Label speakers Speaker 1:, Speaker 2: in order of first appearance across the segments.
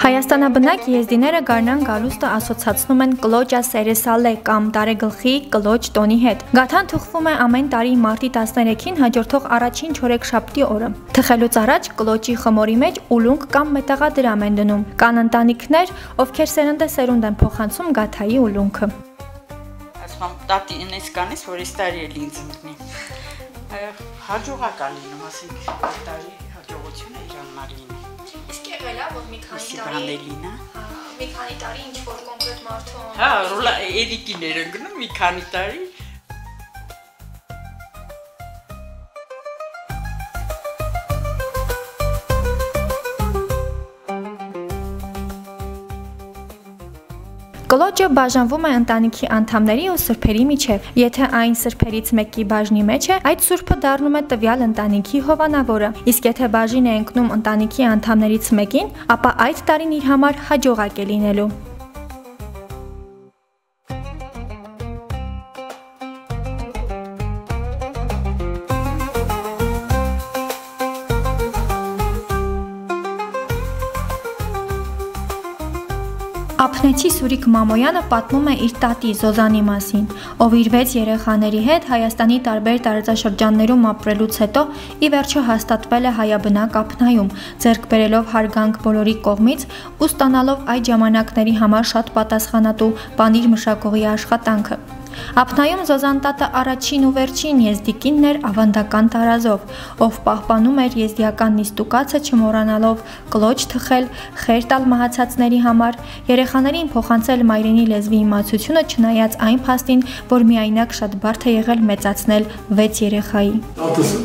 Speaker 1: Հայաստանաբնակ եզդիները գարնան գալուստը ասոցացնում են կլոճ ասերեսալե կամ տարեգլխի կլոճ տոնի հետ։ Գաթան թուխվում է ամեն տարի մարտի 13-ին հաջորդող առաջին չորեքշաբթի օրը։ Թխելուց առաջ կլոճի խմորի մեջ ուլունք կամ մետաղադրամ են դնում։ Կան ընտանիքներ, ովքեր սերնդեսերունդ են փոխանցում գաթայի ուլունքը։
Speaker 2: Ասում տատի ինձ կանից, որ այս տարի էլ ինձ մտնի։ Հաջողական լինում, ասենք տարի հաջողությունը իրանալին։
Speaker 1: Իսկ եղել է, որ մի քանի տարի ինչ-որ կոնկրետ մարդու
Speaker 2: Հա, ռոլա Էրիկիները գնում մի քանի տարի
Speaker 1: Կլոճը բաժանվում է ընտանիքի անդամների ու սրբերի միջև։ Եթե այն սրբերից մեկի բաժնի մեջ է, այդ սուրբը դառնում է տվյալ ընտանիքի հովանավորը։ Իսկ եթե բաժին է ընկնում ընտանիքի անդամներից մեկին, ապա այդ տարին իր համար հաջողակ է լինելու։ Ափնեցի Սուրիկ Մամոյանը պատմում է իր տատի Զոզանի մասին, ով իր 6 երեխաների հետ Հայաստանի տարբեր տարածաշրջաններում ապրելուց հետո ի վերջո հաստատվել է հայաբնակ Ափնայում, ձեռք բերելով հարգանք բոլորի կողմից ու ստանալով այդ ժամանակների համար շատ պատասխանատու պանիր մշակողի աշխատանքը։ Ափնայում Զոզան տատը առաջին ու վերջին եզդիկինն էր ավանդական տարազով, ով պահպանում էր եզդիական նիստուկացը չմոռանալով կլոճ թխել, խեր տալ մահացածների համար, երեխաներին փոխանցել մայրենի լեզվի իմացությունը չնայած այն փաստին, որ միայնակ շատ բարդ է եղել մեծացնել 6 երեխայի։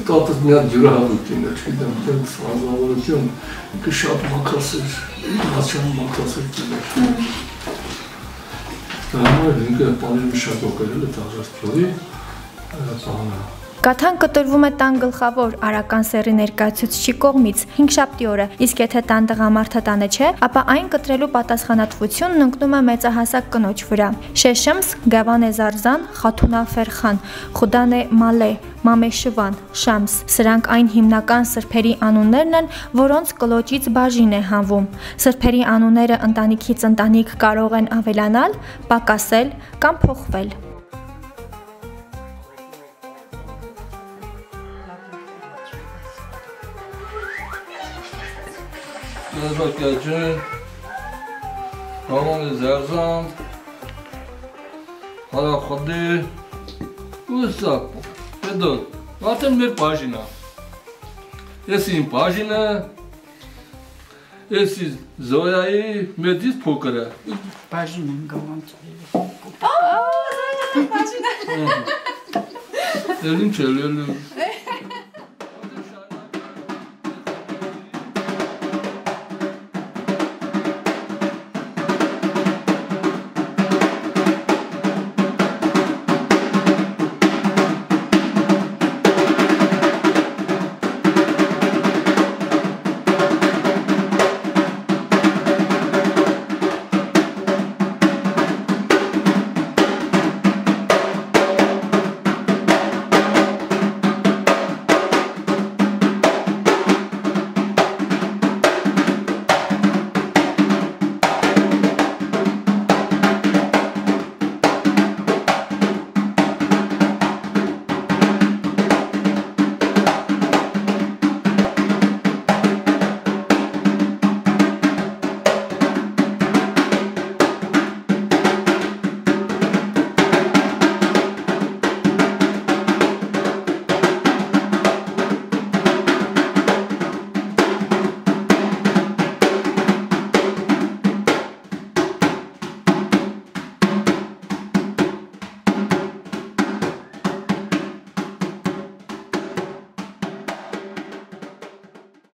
Speaker 3: Տատս մի հատ յուրահատուկ էր, չգիտեմ, դեռ սազավորություն, շատ մաքրած էր, իհարկե մաքրած էր։
Speaker 1: Գաթան կտրվում է տան գլխավոր արական սեռի ներկայացուցիչի կողմից 5-շաբթի օրը, իսկ եթե տան տղամարդը տանը չէ, ապա այն կտրելու պատասխանատվությունն ընկնում է մեծահասակ կնոջ վրա։ Շեշեմս, Գավանե Զարզան, Խաթունա Ֆերխան, Խուդանե Մալե, Մամե Շվան, Շամս, սրանք այն հիմնական սրբերի անուններն են, որոնց կլոճից բաժին է հանվում։ Սրբերի անունները ընտանիքից ընտանիք կարող են ավելանալ, պակասել կամ փոխվել։
Speaker 3: Զազվակյաջեն, Գավանե Զարզան, Հարախոդի, Ուսակ, Պետոտ, արդեն մեր բաժինը, ես իմ բաժինը, ես Զոյայի մեծից փոքրը։
Speaker 2: բաժին եմ գավանցել։
Speaker 3: Էլ ինչ էլ